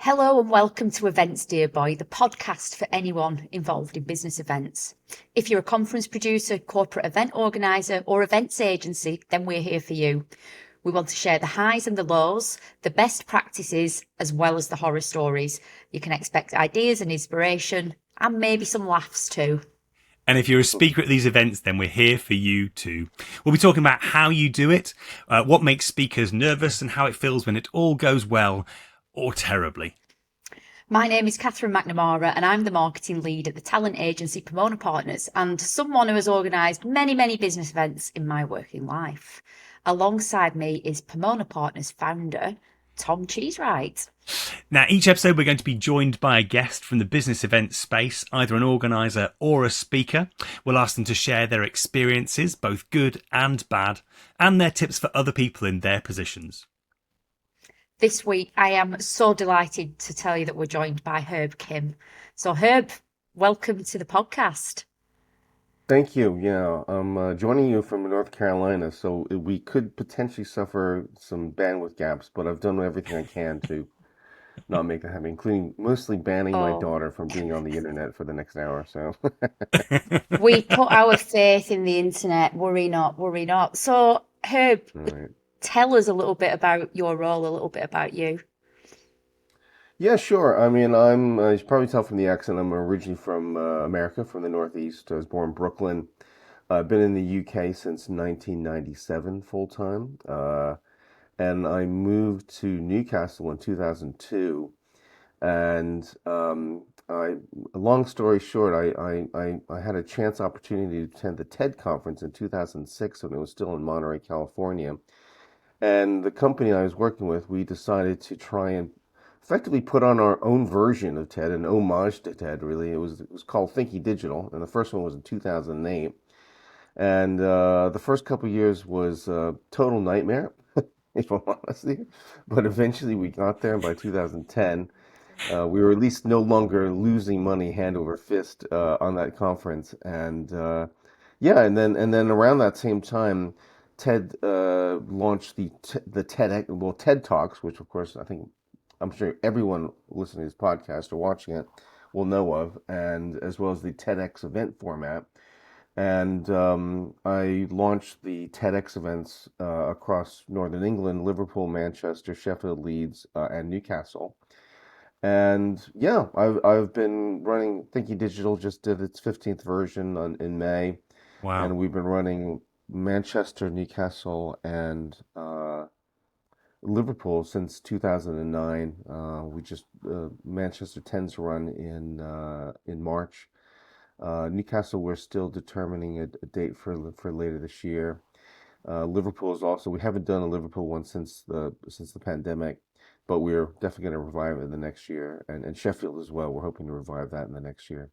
Hello and welcome to Events Dear Boy, the podcast for anyone involved in business events. If you're a conference producer, corporate event organiser or events agency, then we're here for you. We want to share the highs and the lows, the best practices, as well as the horror stories. You can expect ideas and inspiration, and maybe some laughs too. And if you're a speaker at these events, then we're here for you too. We'll be talking about how you do it, what makes speakers nervous, and how it feels when it all goes well or terribly. My name is Catherine McNamara and I'm the marketing lead at the talent agency Pomona Partners and someone who has organised many business events in my working life. Alongside me is Pomona Partners founder, Tom Cheesewright. Now, each episode we're going to be joined by a guest from the business event space, either an organiser or a speaker. We'll ask them to share their experiences, both good and bad, and their tips for other people in their positions. This week, I am so delighted to tell you that we're joined by Herb Kim. So Herb, welcome to the podcast. Thank you. Yeah, I'm joining you from North Carolina, so we could potentially suffer some bandwidth gaps, but I've done everything I can to not make that happen, including mostly banning my Oh, daughter from being on the internet for the next hour. So, we put our faith in the internet. Worry not, worry not. So Herb, all right. tell us a little bit about your role, a little bit about you. Yeah, sure. I mean, you should probably tell from the accent, I'm originally from America, from the Northeast. I was born in Brooklyn. I've been in the UK since 1997 full time. And I moved to Newcastle in 2002. And a long story short, I had a chance opportunity to attend the TED conference in 2006 when it was still in Monterey, California. And the company I was working with, we decided to try and effectively put on our own version of TED, an homage to TED, really. It was called Thinking Digital, and the first one was in 2008. And the first couple of years was a total nightmare, if I'm honest with you. But eventually we got there, and by 2010, we were at least no longer losing money hand over fist on that conference. And yeah, and then around that same time, TED launched the TED Talks, which of course I'm sure everyone listening to this podcast or watching it will know of, and as well as the TEDx event format. And I launched the TEDx events across Northern England, Liverpool, Manchester, Sheffield, Leeds, and Newcastle. And yeah, I've been running Thinking Digital, just did its 15th version in May, Wow. and we've been running Manchester, Newcastle, and Liverpool since 2009. We just Manchester tends to run in March. Newcastle, we're still determining a date for later this year. Liverpool is also, we haven't done a Liverpool one since the pandemic, but we're definitely going to revive it in the next year, and Sheffield as well. We're hoping to revive that in the next year.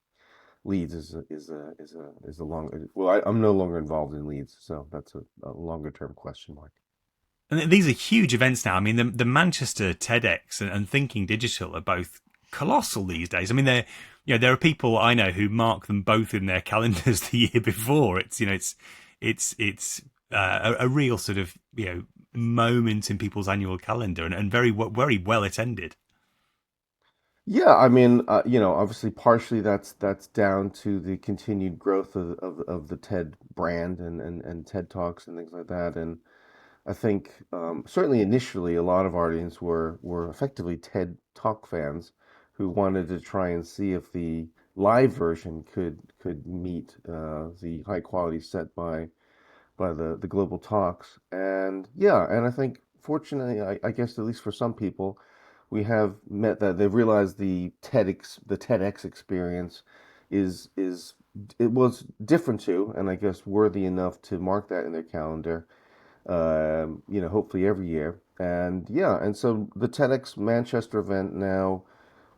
Leeds is a long. Well, I'm no longer involved in Leeds, so that's a longer term question mark. And these are huge events now. I mean, the Manchester TEDx and Thinking Digital are both colossal these days. I mean, there are people I know who mark them both in their calendars the year before. It's a real sort of moment in people's annual calendar, and very well attended. Yeah, I mean, obviously, partially that's down to the continued growth of the TED brand and TED Talks and things like that. And I think certainly initially a lot of our audience were effectively TED Talk fans who wanted to try and see if the live version could meet the high quality set by the global talks. And yeah, and I think fortunately, I guess at least for some people, we have met that they've realized the TEDx experience is it was different too, and I guess worthy enough to mark that in their calendar. Hopefully every year. And yeah, and so the TEDx Manchester event now,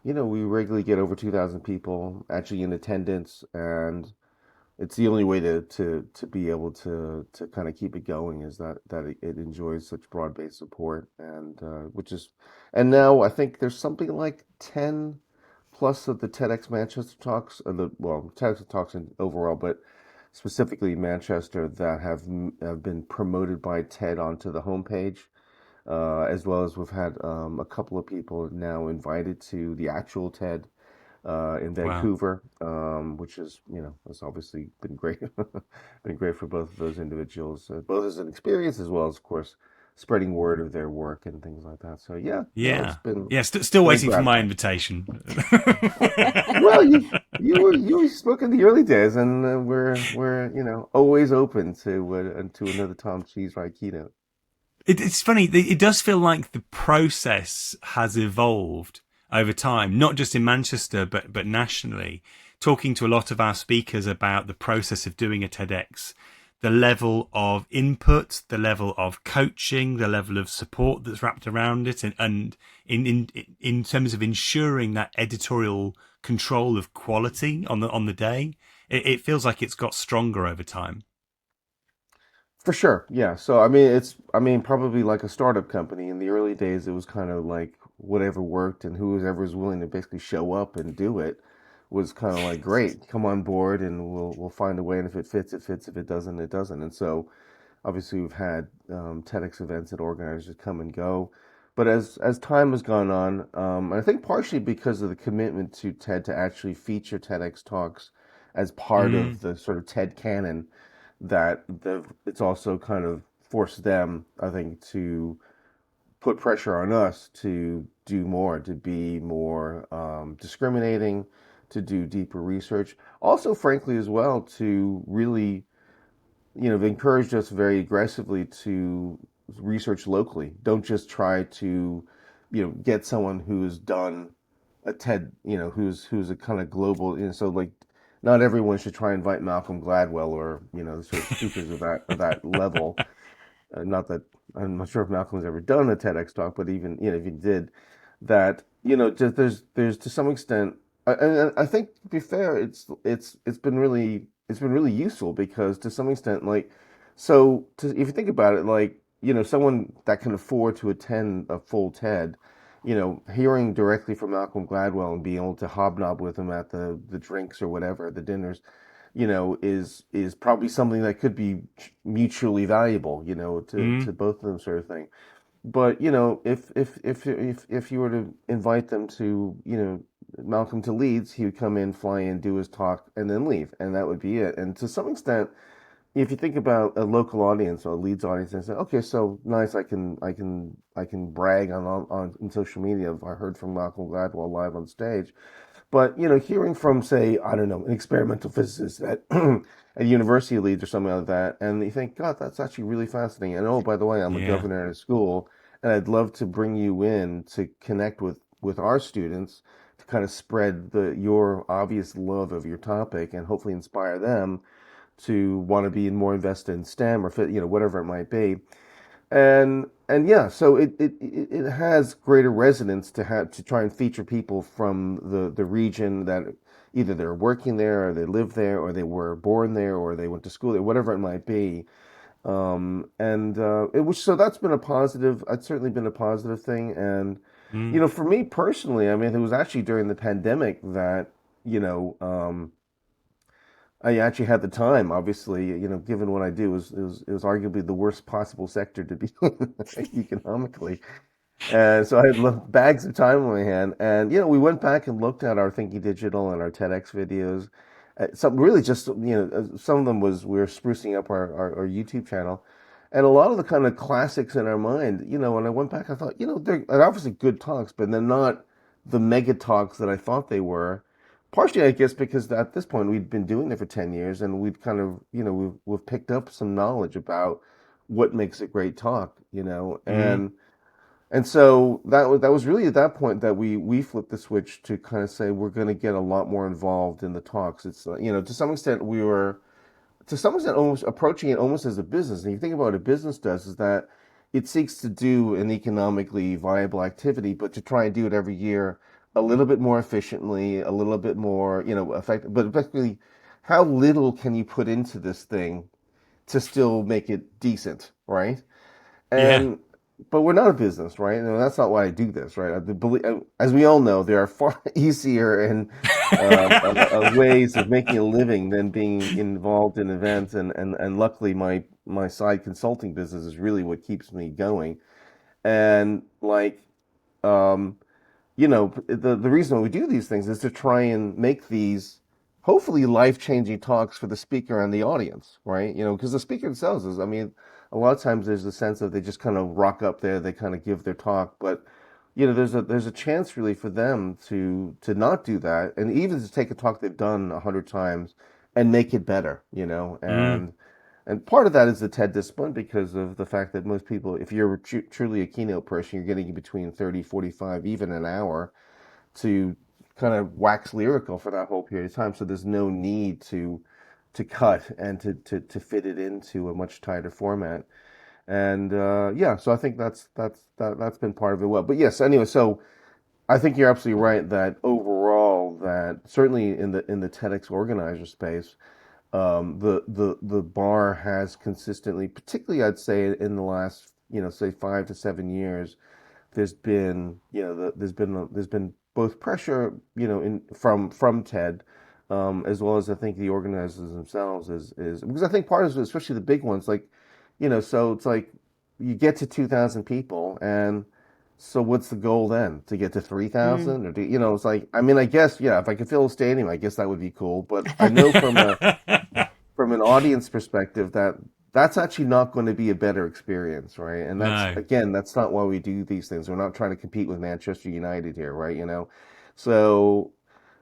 we regularly get over 2,000 people actually in attendance, and it's the only way to be able to kind of keep it going is that it enjoys such broad-based support, and and now I think there's something like 10 plus of the TEDx Manchester talks, TEDx talks in overall, but specifically Manchester, that have been promoted by TED onto the homepage. as well as we've had a couple of people now invited to the actual TED in Wow. Vancouver, which is, has obviously been great, been great for both of those individuals, both as an experience as well as, of course, spreading word of their work and things like that. So yeah, no, it's Yeah. been Yeah. Still very waiting for my gratifying. invitation. Well, you were spoke in the early days, and we're always open to another Tom Cheese Right keynote. It's funny. It does feel like the process has evolved over time, not just in Manchester, but nationally. Talking to a lot of our speakers about the process of doing a TEDx, the level of input, the level of coaching, the level of support that's wrapped around it, and in terms of ensuring that editorial control of quality on the day, it feels like it's got stronger over time. For sure, yeah. So I mean, probably like a startup company. In the early days, it was kind of like whatever worked, and whoever was willing to basically show up and do it was kind of like, great, come on board, and we'll find a way. And if it fits, it fits. If it doesn't, it doesn't. And so obviously, we've had TEDx events that organizers come and go. But as time has gone on, I think partially because of the commitment to TED to actually feature TEDx talks as part Mm, of the sort of TED canon, that it's also kind of forced them, I think, to put pressure on us to do more, to be more discriminating, to do deeper research. Also, frankly, as well, to really, they've encouraged us very aggressively to research locally. Don't just try to, get someone who's done a TED, who's a kind of global, so like not everyone should try and invite Malcolm Gladwell or, sort of speakers of that level. Not that I'm not sure if Malcolm's ever done a TEDx talk, but even, if he did, that, just there's to some extent, and I think, to be fair, it's been really useful, because to some extent, like, if you think about it, like, someone that can afford to attend a full TED, hearing directly from Malcolm Gladwell and being able to hobnob with him at the drinks or whatever, the dinners, is probably something that could be mutually valuable, to mm, both of them, sort of thing. But, if you were to invite them to, Malcolm to Leeds, he would come in, fly in, do his talk, and then leave, and that would be it. And to some extent, if you think about a local audience or a Leeds audience and say, okay, so nice, I can brag on social media. I heard from Malcolm Gladwell live on stage. But, hearing from, say, I don't know, an experimental physicist at at University of Leeds or something like that, and you think, God, that's actually really fascinating. And oh, by the way, I'm a yeah. governor at a school, and I'd love to bring you in to connect with our students, to kind of spread your obvious love of your topic and hopefully inspire them to want to be more invested in STEM or whatever it might be. And yeah, so it has greater resonance to have to try and feature people from the region, that either they're working there or they live there or they were born there or they went to school there, whatever it might be. And it was so that's been a positive. It's certainly been a positive thing. And Mm, for me personally, I mean, it was actually during the pandemic that, you know um, I actually had the time. Obviously, given what I do, it was arguably the worst possible sector to be in economically. And so I had bags of time on my hand. And, we went back and looked at our Thinking Digital and our TEDx videos. Some really just, some of them was we were sprucing up our YouTube channel. And a lot of the kind of classics in our mind, when I went back, I thought, they're obviously good talks, but they're not the mega talks that I thought they were. Partially, I guess, because at this point we'd been doing it for 10 years, and we'd kind of, we've picked up some knowledge about what makes a great talk, mm, and so that was really at that point that we flipped the switch to kind of say we're going to get a lot more involved in the talks. It's to some extent we were to some extent almost approaching it almost as a business. And you think about what a business does is that it seeks to do an economically viable activity, but to try and do it every year a little bit more efficiently, a little bit more effective. But effectively, how little can you put into this thing to still make it decent, right? yeah. And but we're not a business, right? And that's not why I do this, right? As we all know, there are far easier and ways of making a living than being involved in events. And luckily, my side consulting business is really what keeps me going. And like, um, the reason we do these things is to try and make these hopefully life-changing talks for the speaker and the audience, right? Because the speaker themselves is, I mean, a lot of times there's a sense of they just kind of rock up there, they kind of give their talk, but there's a chance really for them to not do that, and even to take a talk they've done 100 times and make it better, Mm. and part of that is the TED discipline because of the fact that most people, if you're truly a keynote person, you're getting between 30, 45, even an hour to kind of wax lyrical for that whole period of time. So there's no need to cut and to fit it into a much tighter format. And yeah, so I think that's been part of it well. But yes, anyway, so I think you're absolutely right that overall, that certainly in the TEDx organizer space, the bar has consistently, particularly I'd say in the last, say 5 to 7 years, there's been both pressure, in from TED, as well as I think the organizers themselves is because I think part of it, especially the big ones, like, so it's like you get to 2,000 people, and so what's the goal then? To get to Mm. 3,000, or it's like, I mean, I guess, yeah, if I could fill a stadium, I guess that would be cool. But I know from an audience perspective that that's actually not going to be a better experience, right? And that's, No. again, that's not why we do these things. We're not trying to compete with Manchester United here, right? So,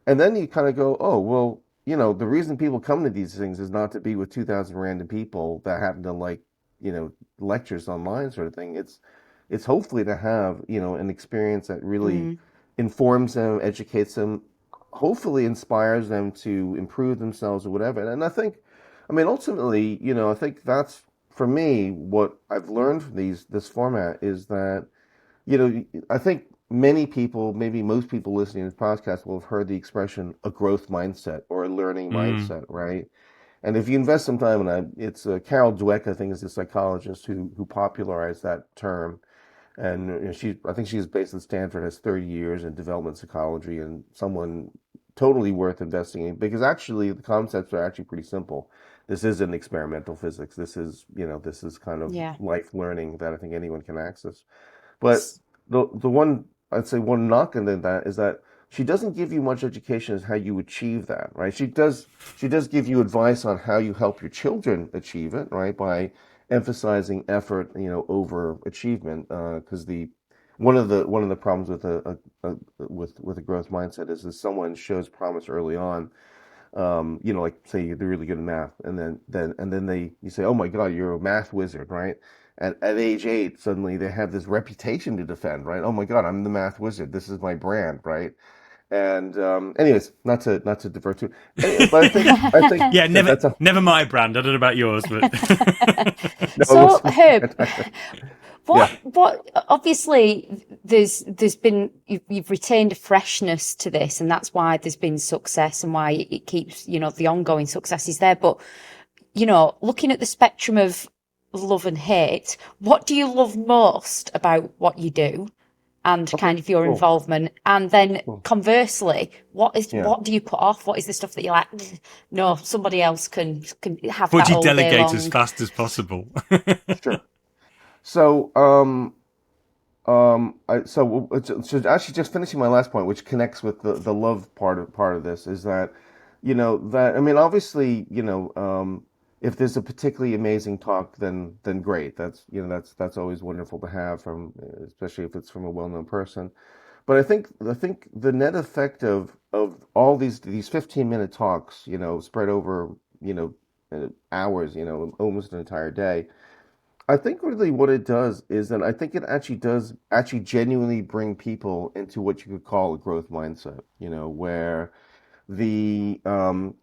and then you kind of go, oh, well, the reason people come to these things is not to be with 2,000 random people that happen to like, lectures online sort of thing. It's hopefully to have, an experience that really Mm. informs them, educates them, hopefully inspires them to improve themselves or whatever. And I think, I mean, ultimately, I think that's, for me, what I've learned from this format is that, I think many people, maybe most people listening to this podcast will have heard the expression a growth mindset or a learning Mm. mindset, right? And if you invest some time in that, it's Carol Dweck, I think, is the psychologist who popularized that term. And I think she's based in Stanford, has 30 years in development psychology, and someone totally worth investing in because actually the concepts are actually pretty simple. This isn't experimental physics. This is kind of Yeah. life learning that I think anyone can access. But the one, I'd say, one knock on that is that she doesn't give you much education as how you achieve that, right? She does give you advice on how you help your children achieve it, right? By emphasizing effort, over achievement, because the one of the problems with with a growth mindset is someone shows promise early on, like say they're really good at math, and then they you say, oh my God, you're a math wizard, right? At age 8, suddenly they have this reputation to defend, right? Oh my God, I'm the math wizard. This is my brand, right? And anyways, not to divert too. Anyway, but I think Yeah, that never that's a never my brand. I don't know about yours, but no. It So, wasn't Herb, yeah. what obviously there's been you've retained a freshness to this, and that's why there's been success and why it keeps, the ongoing success is there. But, looking at the spectrum of love and hate, what do you love most about what you do and Okay. kind of your Cool. involvement? And then Cool. conversely, Yeah. what do you put off? What is the stuff that you're like, no, somebody else can have would that you all day delegate as long? fast as possible? Sure. So so actually, just finishing my last point, which connects with the love part of this, is that, that, I mean, obviously, if there's a particularly amazing talk, then great. That's always wonderful to have from, especially if it's from a well-known person. But I think the net effect of all these 15-minute talks, spread over, hours, almost an entire day. I think really what it does is that I think it actually does actually genuinely bring people into what you could call a growth mindset, where the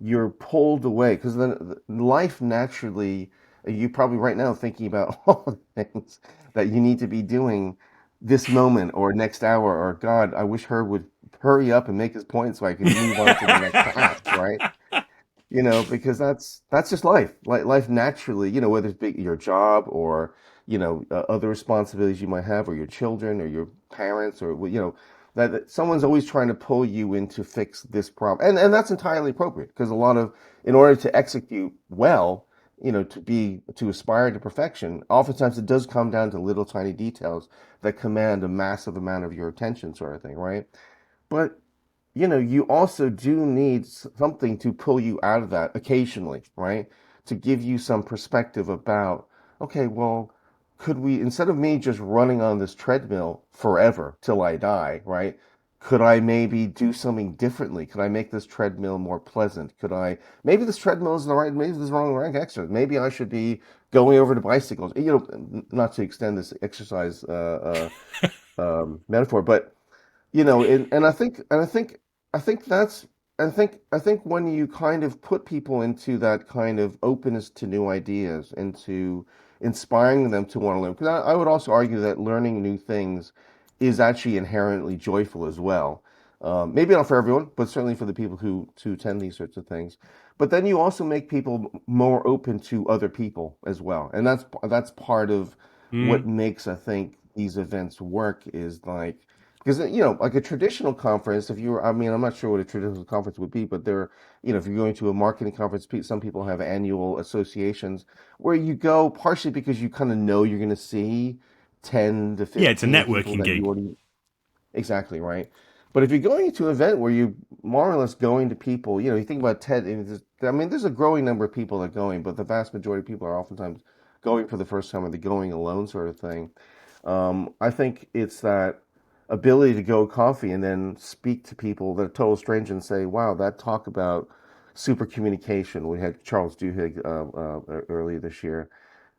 you're pulled away because then life naturally, you probably right now thinking about all the things that you need to be doing this moment or next hour, or God, I wish her would hurry up and make his point so I can move on to the next task, right? Because that's just life. Like life naturally, whether it's your job or other responsibilities you might have, or your children, or your parents, or that someone's always trying to pull you in to fix this problem, and that's entirely appropriate because in order to execute well, to aspire to perfection, oftentimes it does come down to little tiny details that command a massive amount of your attention, sort of thing, right? But you also do need something to pull you out of that occasionally, right? To give you some perspective about, okay, well, could we, instead of me just running on this treadmill forever till I die, right? Could I maybe do something differently? Could I make this treadmill more pleasant? Maybe this treadmill is maybe this is the wrong rank exercise. Maybe I should be going over to bicycles, not to extend this exercise metaphor, but and I think that's I think when you kind of put people into that kind of openness to new ideas, into inspiring them to want to learn, because I would also argue that learning new things is actually inherently joyful as well. Maybe not for everyone, but certainly for the people who to attend these sorts of things. But then you also make people more open to other people as well, and that's part of what Mm. makes, I think, these events work, is like, because like a traditional conference, if you were, I mean, I'm not sure what a traditional conference would be, but if you're going to a marketing conference, some people have annual associations where you go partially because you kind of know you're going to see 10 to Yeah, it's a 15 people networking that you gig. already. Exactly, right. But if you're going to an event where you more or less going to people, you think about TED, I mean, there's a growing number of people that are going, but the vast majority of people are oftentimes going for the first time, or they're going alone, sort of thing. I think it's that ability to go coffee and then speak to people that are total strangers and say, wow, that talk about super communication. We had Charles Duhigg earlier this year,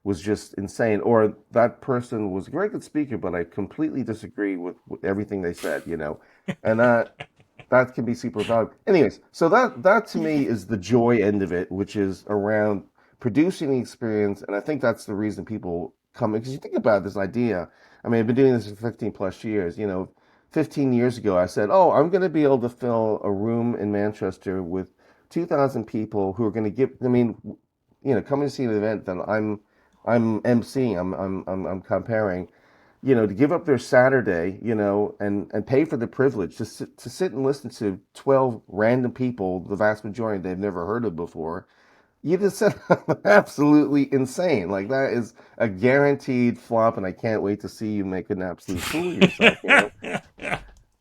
was just insane. Or that person was a very good speaker, but I completely disagree with everything they said. And that can be super valuable. Anyways, so that to me is the joy end of it, which is around producing the experience. And I think that's the reason people come, because you think about this idea. I mean, I've been doing this for 15 plus years. 15 years ago, I said, "Oh, I'm going to be able to fill a room in Manchester with 2,000 people who are going to give." I mean, coming to see an event that I'm emceeing, I'm comparing, to give up their Saturday, and pay for the privilege to sit and listen to 12 random people, the vast majority they've never heard of before. You just said absolutely insane. Like, that is a guaranteed flop, and I can't wait to see you make an absolute fool of yourself.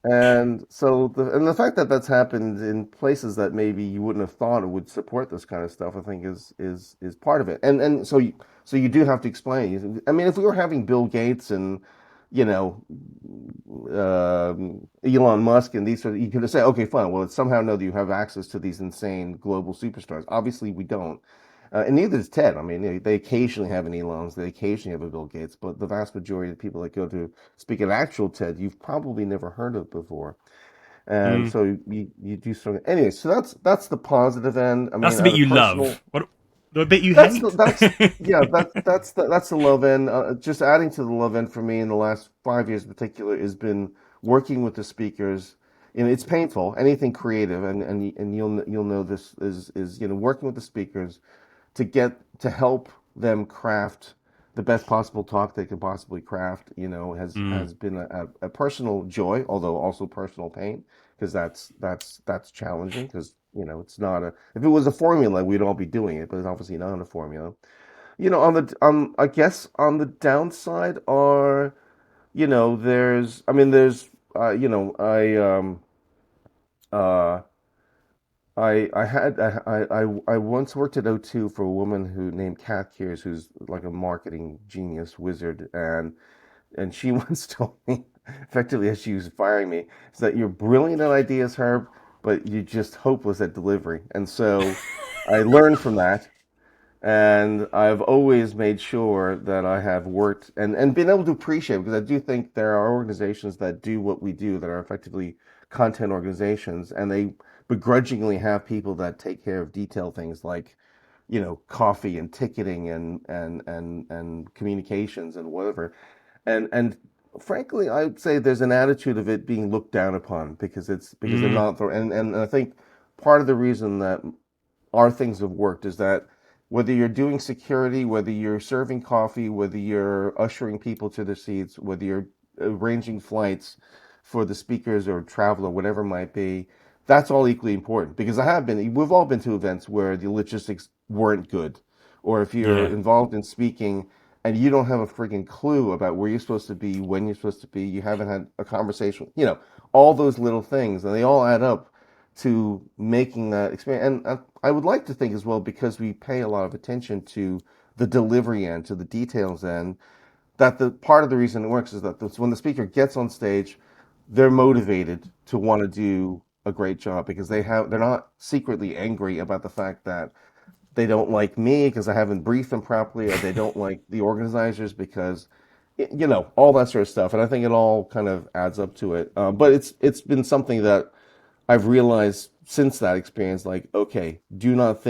And the fact that that's happened in places that maybe you wouldn't have thought would support this kind of stuff, I think is part of it. And so you do have to explain. I mean, if we were having Bill Gates and you know Elon Musk and these sort of, you could say, okay, fine. Well, it's somehow know that you have access to these insane global superstars. Obviously, we don't. And neither does TED. I mean, they occasionally have an Elon's, they occasionally have a Bill Gates, but the vast majority of the people that go to speak at actual TED, you've probably never heard of before. And Mm. so you do something. Anyway, so that's the positive end. I That's mean, the at bit a you personal, love. What the bit you that's the hate? that's yeah that's the love end. Just adding to the love end for me in the last 5 years in particular has been working with the speakers. It's painful. Anything creative, and you'll know this is working with the speakers to help them craft the best possible talk they can possibly craft, Mm. has been a personal joy, although also personal pain, because that's challenging, because it's not a if it was a formula, we'd all be doing it, but it's obviously not a formula. On the I guess on the downside are, there's uh I once worked at O2 for a woman who named Kath Kears, who's like a marketing genius wizard, and she once told me, effectively as she was firing me, is that you're brilliant at ideas, Herb, but you're just hopeless at delivery. And so I learned from that, and I've always made sure that I have worked and been able to appreciate it, because I do think there are organizations that do what we do that are effectively content organizations, and they begrudgingly have people that take care of detail things like, coffee and ticketing and communications and whatever. And frankly, I would say there's an attitude of it being looked down upon, because they're Mm. not, and I think part of the reason that our things have worked is that whether you're doing security, whether you're serving coffee, whether you're ushering people to their seats, whether you're arranging flights for the speakers or travel or whatever it might be, that's all equally important. Because we've all been to events where the logistics weren't good, or if you're Yeah. involved in speaking and you don't have a freaking clue about where you're supposed to be, when you're supposed to be, you haven't had a conversation, all those little things, and they all add up to making that experience. And I would like to think as well, because we pay a lot of attention to the delivery end, to the details end, that the part of the reason it works is that when the speaker gets on stage, they're motivated to want to do a great job because they're not secretly angry about the fact that they don't like me because I haven't briefed them properly, or they don't like the organizers because, all that sort of stuff. And I think it all kind of adds up to it. But it's been something that I've realized since that experience. Like, okay, do not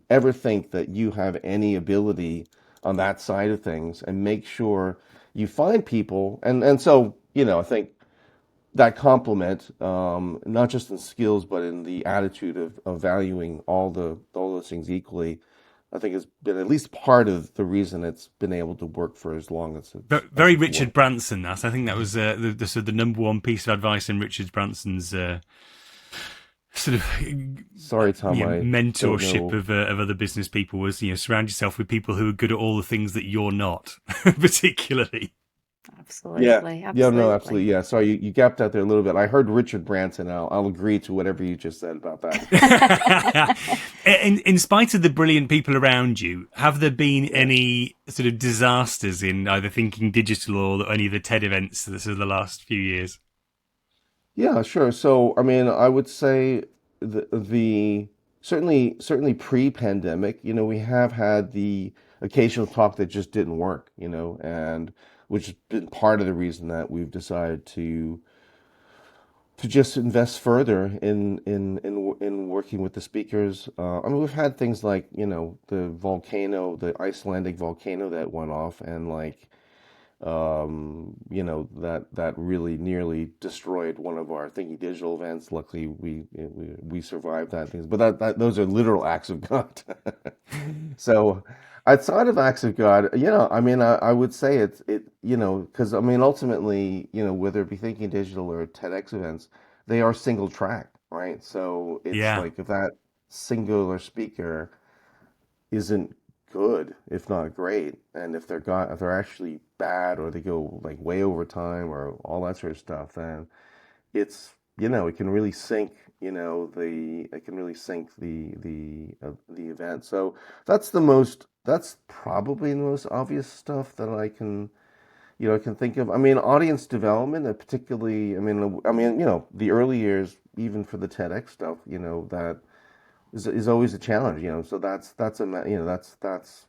ever think that you have any ability on that side of things, and make sure you find people. And so, I think that compliment, not just in skills, but in the attitude of valuing all those things equally, I think has been at least part of the reason it's been able to work for as long as Very it's Richard worked. Branson. That I think that was the sort of the number one piece of advice in Richard Branson's sort of Sorry, Tom, I don't mentorship know. of other business people was surround yourself with people who are good at all the things that you're not, particularly. Yeah. Absolutely, Yeah, no, absolutely. absolutely. Yeah. Sorry, you gapped out there a little bit. I heard Richard Branson. I'll agree to whatever you just said about that. In spite of the brilliant people around you, have there been Yeah. any sort of disasters in either Thinking Digital or any of the TED events that of the last few years? Yeah, sure. So, I mean, I would say the certainly pre-pandemic, we have had the occasional talk that just didn't work, and which has been part of the reason that we've decided to just invest further in working with the speakers. I mean, we've had things like, the Icelandic volcano that went off, and like, that really nearly destroyed one of our Thinking Digital events. Luckily, we survived that things, but that those are literal acts of God. So, outside of acts of God, I mean, I would say because I mean, ultimately, whether it be Thinking Digital or TEDx events, they are single track, right? So it's Yeah, like if that singular speaker isn't good, if not great, and if they're actually bad, or they go like way over time or all that sort of stuff, then it's it can really sink the event. So that's probably the most obvious stuff that I can think of. I mean, audience development, particularly. I mean, the early years, even for the TEDx stuff, that is always a challenge. So that's a that's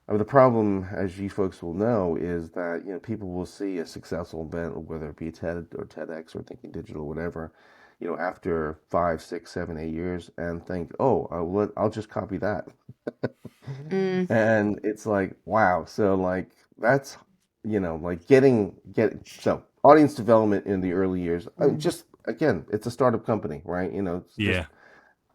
for the problem, as you folks will know, is that people will see a successful event, whether it be TED or TEDx or Thinking Digital, whatever, after 5, 6, 7, 8 years, and think, oh, I'll just copy that. Mm, And it's like, wow. So like that's like so audience development in the early years. mm. Just again, it's a startup company, right? It's just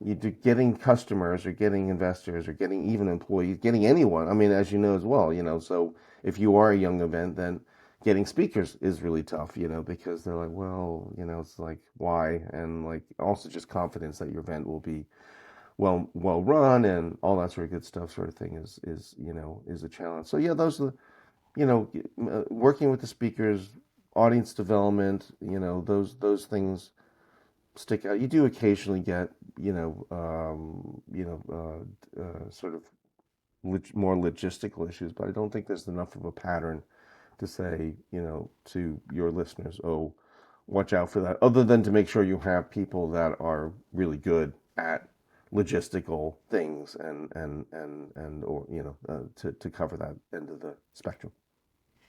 yeah, getting customers, or getting investors, or getting even employees, getting anyone. I mean, as you know as well, so if you are a young event, then getting speakers is really tough, because they're like, well, it's like, why? And like also just confidence that your event will be well run, and all that sort of good stuff, sort of thing, is a challenge. So yeah, those are working with the speakers, audience development, those things stick out. You do occasionally get, sort of more logistical issues, but I don't think there's enough of a pattern to say, to your listeners, oh, watch out for that, other than to make sure you have people that are really good at logistical things, and or to cover that end of the spectrum.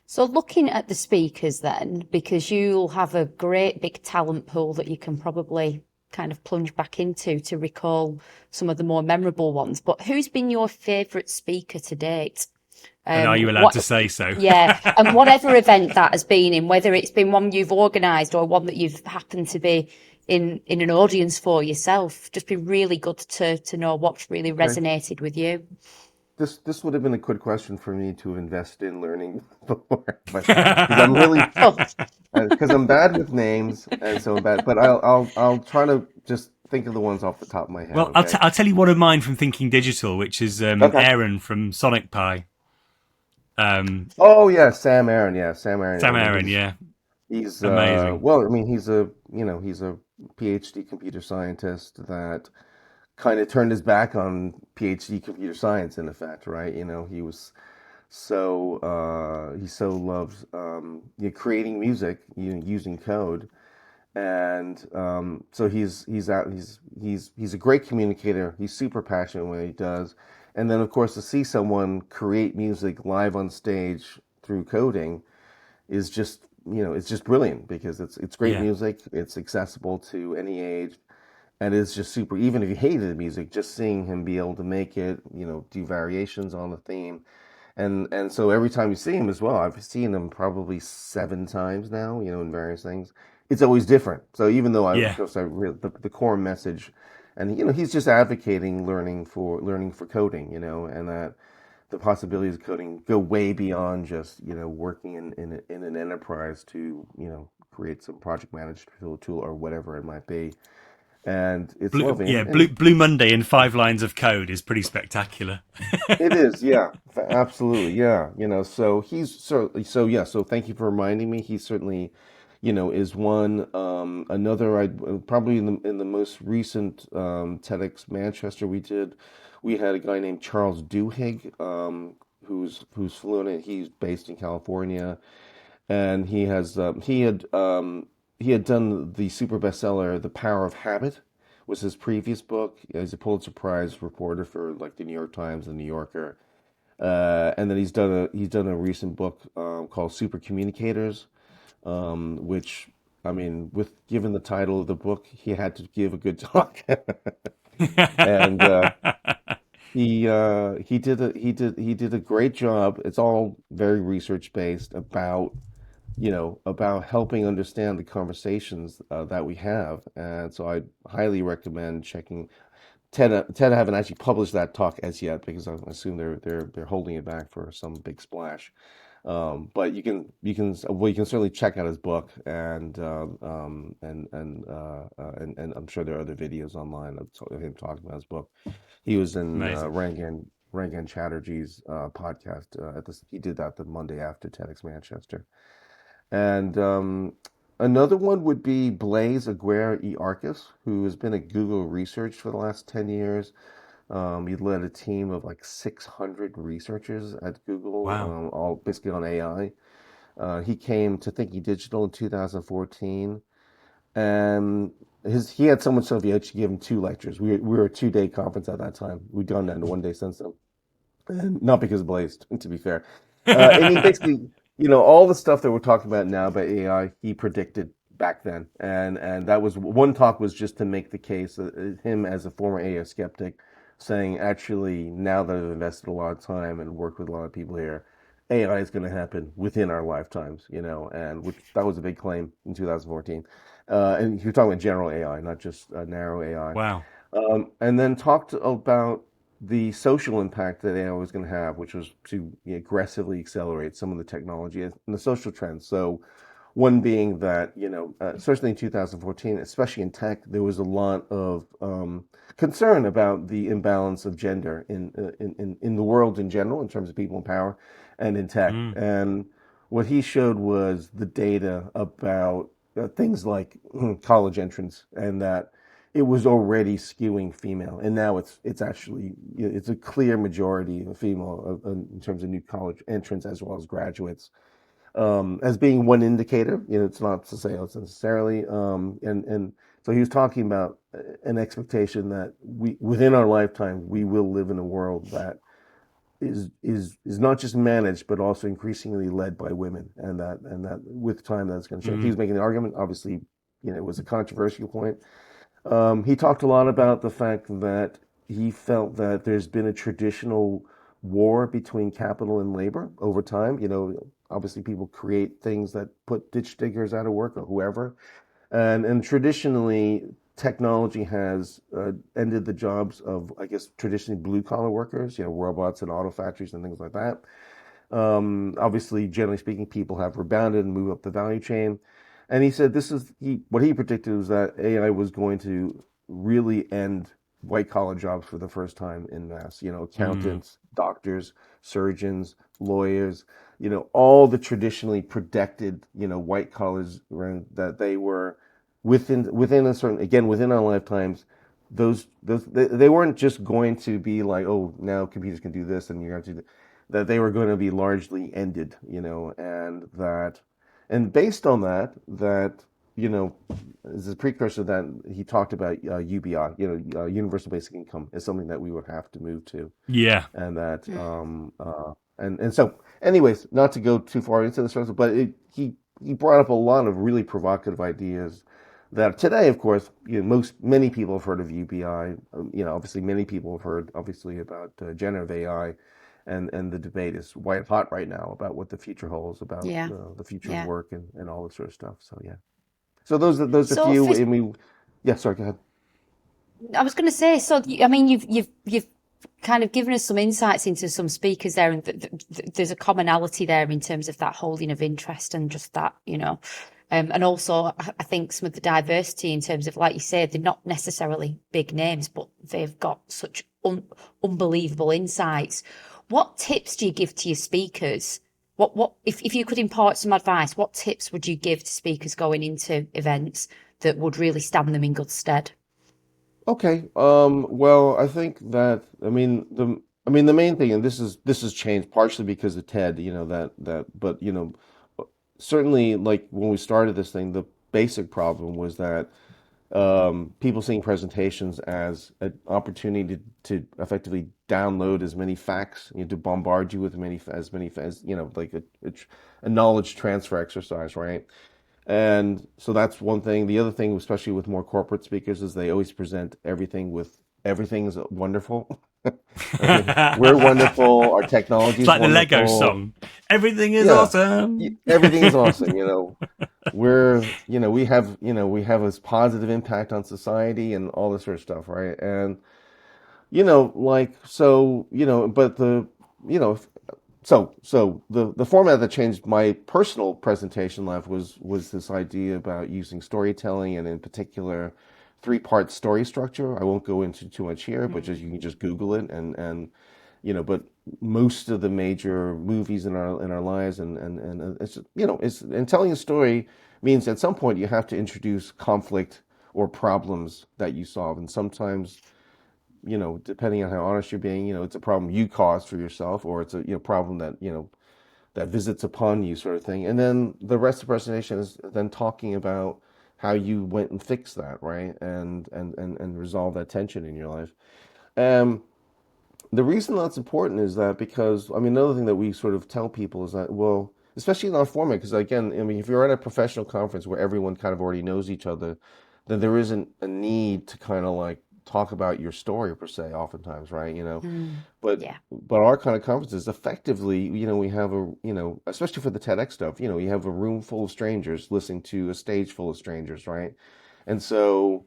So looking at the speakers then, because you'll have a great big talent pool that you can probably kind of plunge back into to recall some of the more memorable ones. But who's been your favourite speaker to date? and are you allowed What? to say so? Yeah, and whatever event that has been in, whether it's been one you've organised or one that you've happened to be in an audience for yourself, just be really good to know what's really Okay. resonated with you. This would have been a good question for me to invest in learning before, but because I'm really Oh, because I'm bad with names, and so I'm bad. But I'll try to just think of the ones off the top of my head. Well, Okay. I'll tell you one of mine from Thinking Digital, which is Okay. Aaron from Sonic Pi. Oh yeah, Sam Aaron. Yeah, Sam Aaron. I Sam mean, Aaron, yeah, he's amazing. well, I mean, he's a PhD computer scientist that kind of turned his back on PhD computer science in effect, right? He so loves creating music, using code, and so he's a great communicator. He's super passionate when he does, and then of course to see someone create music live on stage through coding is just it's just brilliant because it's great Yeah, music. It's accessible to any age, and it's just super. Even if you hated the music, just seeing him be able to make it, do variations on the theme, and so every time you see him as well, I've seen him probably 7 times now, in various things. It's always different. So even though of yeah. course, the core message, and he's just advocating learning for coding, and that the possibilities of coding go way beyond just working in an enterprise to create some project management tool or whatever it might be, and it's lovely. And Blue Monday in 5 lines of code is pretty spectacular. it is, yeah, absolutely, yeah. So he's so yeah. So thank you for reminding me. He certainly, is one. Another, I probably in the most recent TEDx Manchester we had a guy named Charles Duhigg, who's fluent. He's based in California, and he had done the super bestseller The Power of Habit, was his previous book. He's a Pulitzer Prize reporter for like the New York Times and New Yorker, and then he's done a recent book called Super Communicators, which, I mean, with given the title of the book, he had to give a good talk, and he did a great job. It's all very research based about helping understand the conversations that we have. And so I highly recommend checking TED. I haven't actually published that talk as yet because I assume they're holding it back for some big splash. But you can certainly check out his book, and I'm sure there are other videos online of him talking about his book. He was in Amazing. Rangan Chatterjee's podcast. He did that the Monday after TEDx Manchester. And another one would be Blaise Aguirre-Arcus, who has been at Google Research for the last 10 years. He led a team of like 600 researchers at Google, Wow. all basically on AI. He came to Thinking Digital in 2014, and he had so much stuff he actually gave him 2 lectures. We were a 2-day conference at that time. We've done that in one day since then, and not because of Blaze, to be fair. And he basically, all the stuff that we're talking about now about AI, he predicted back then, and that was one talk was just to make the case, him as a former AI skeptic, saying actually now that I've invested a lot of time and worked with a lot of people here, AI is going to happen within our lifetimes, and which that was a big claim in 2014. And you're talking about general AI, not just narrow AI. Wow. And then talked about the social impact that AI was going to have, which was to aggressively accelerate some of the technology and the social trends. So, one being that, especially in 2014, especially in tech, there was a lot of concern about the imbalance of gender in the world in general, in terms of people in power, and in tech. Mm. And what he showed was the data about things like college entrance, and that it was already skewing female, and now it's actually it's a clear majority of female in terms of new college entrants as well as graduates, as being one indicator. It's not to say it's necessarily. And so he was talking about an expectation that we within our lifetime we will live in a world that is not just managed but also increasingly led by women, and that with time that's going to change. He Mm. was making the argument. Obviously, it was a controversial point. He talked a lot about the fact that he felt that there's been a traditional war between capital and labor over time. Obviously people create things that put ditch diggers out of work or whoever, and traditionally technology has ended the jobs of, I guess, traditionally blue collar workers, robots and auto factories and things like that. Obviously, generally speaking, people have rebounded and moved up the value chain. And he said what he predicted was that AI was going to really end white collar jobs for the first time in mass. Mm. Accountants, doctors, surgeons, lawyers. All the traditionally protected, white collars, right, that they were within a certain, again, within our lifetimes. Those they weren't just going to be like, oh, now computers can do this and you're going to do that. That they were going to be largely ended, and based on that, you know, as a precursor, that he talked about UBI, universal basic income, is something that we would have to move to, Yeah. and that Mm. and so, anyways, not to go too far into this, but he brought up a lot of really provocative ideas that today, of course, many people have heard of UBI. Obviously, many people have heard, obviously, about generative AI, and the debate is white hot right now about what the future holds, about Yeah. the future of Yeah. work and all this sort of stuff. So yeah. So those are a So, few. I mean, yeah. Sorry, go ahead. I was going to say, so I mean, you've kind of given us some insights into some speakers there, and there's a commonality there in terms of that holding of interest and just that, and also I think some of the diversity in terms of, like you said, they're not necessarily big names, but they've got such unbelievable insights. What tips do you give to your speakers? What if you could impart some advice, what tips would you give to speakers going into events that would really stand them in good stead? Okay. Well, I think that the main thing, and this has changed partially because of TED. But certainly, like when we started this thing, the basic problem was that people seeing presentations as an opportunity to effectively download as many facts, to bombard you with as many as like a knowledge transfer exercise, right? And so that's one thing. The other thing, especially with more corporate speakers, is they always present everything with everything is wonderful. Okay, we're wonderful. Our technology It's is like the Lego wonderful. song. Everything is Yeah, awesome. everything is awesome. We have this positive impact on society and all this sort of stuff, right? And like so, but you know, the format that changed my personal presentation life was this idea about using storytelling, and in particular, three-part story structure. I won't go into too much here, but just you can just Google it, but most of the major movies in our lives, and it's telling a story means at some point you have to introduce conflict or problems that you solve, and sometimes, depending on how honest you're being, it's a problem you caused for yourself, or it's a problem that that visits upon you, sort of thing. And then the rest of the presentation is then talking about how you went and fixed that, right, and resolve that tension in your life. Um, the reason that's important is that because, I mean, another thing that we sort of tell people is that, well, especially in our format, because again, I mean, if you're at a professional conference where everyone kind of already knows each other, then there isn't a need to kind of like talk about your story per se, oftentimes, right? Mm. But Yeah. our kind of conferences, effectively, we have especially for the TEDx stuff, you have a room full of strangers listening to a stage full of strangers, right? And so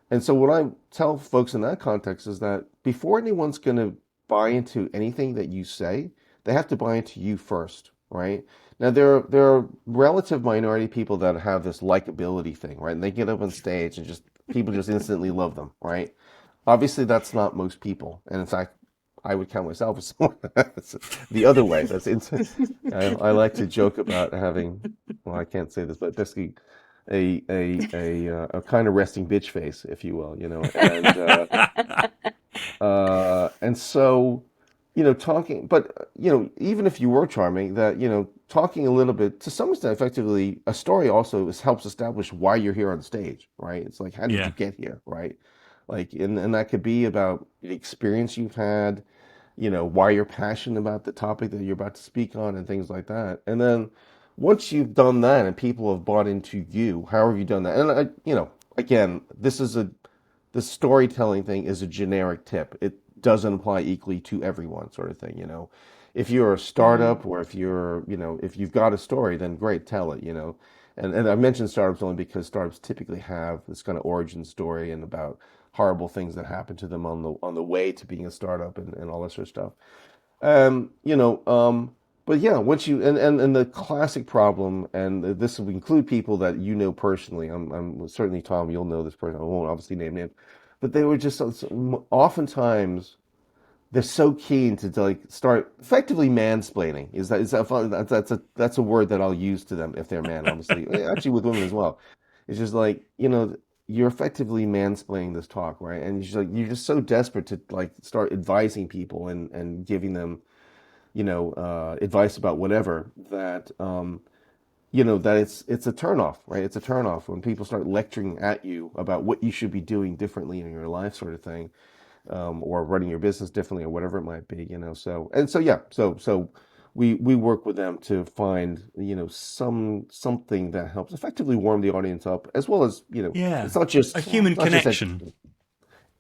what I tell folks in that context is that before anyone's going to buy into anything that you say, they have to buy into you first, right? Now there are relative minority people that have this likability thing, right? And they get up on stage and just people just instantly love them, right? Obviously, that's not most people, and in fact, I would count myself as someone that's the other way. I like to joke about having, well, I can't say this, but basically a kind of resting bitch face, if you will, and so, talking, but even if you were charming, that talking a little bit to some extent, effectively, a story also helps establish why you're here on stage, right? It's like, how did you Yeah. get here, right? Like, and that could be about the experience you've had, why you're passionate about the topic that you're about to speak on, and things like that. And then once you've done that and people have bought into you, how have you done that? And again, the storytelling thing is a generic tip. It doesn't apply equally to everyone, sort of thing. If you're a Mm. startup, or if you've got a story, then great, tell it. And I mentioned startups only because startups typically have this kind of origin story and about horrible things that happen to them on the way to being a startup, and all that sort of stuff. Um, you know, um, but yeah, once you and the classic problem, and this will include people that personally. I'm certainly, Tom, you'll know this person. I won't obviously name names. but they were just oftentimes they're so keen to like start effectively mansplaining. That's a word that I'll use to them if they're a man, obviously. Actually, with women as well. It's just like, you're effectively mansplaining this talk, right? And you're just so desperate to like start advising people and giving them, advice about whatever that it's a turnoff, right? It's a turnoff when people start lecturing at you about what you should be doing differently in your life, sort of thing, or running your business differently, or whatever it might be. So we work with them to find something that helps effectively warm the audience up, as well as Yeah. it's not just A human not just connection. entertaining.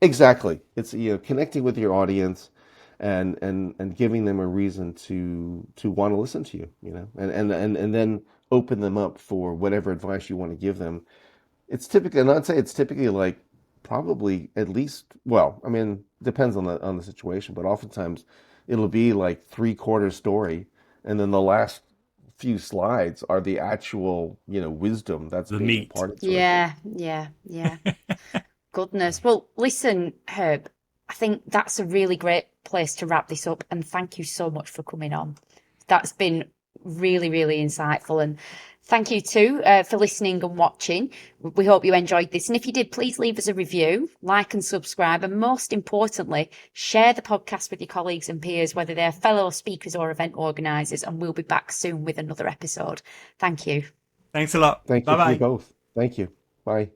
Exactly. It's connecting with your audience and giving them a reason to want to listen to you, and then open them up for whatever advice you want to give them. It's typically, and I'd say it's typically like probably at least, well, I mean, depends on the situation, but oftentimes it'll be like three-quarter story, and then the last few slides are the actual, wisdom that's The being meat. imparted, sort of thing. Yeah, yeah, yeah. Goodness. Well, listen, Herb, I think that's a really great place to wrap this up. And thank you so much for coming on. That's been really, really insightful. And thank you too for listening and watching. We hope you enjoyed this. And if you did, please leave us a review, like and subscribe. And most importantly, share the podcast with your colleagues and peers, whether they're fellow speakers or event organisers. And we'll be back soon with another episode. Thank you. Thanks a lot. Thank Bye you for you bye. both. Thank you. Bye.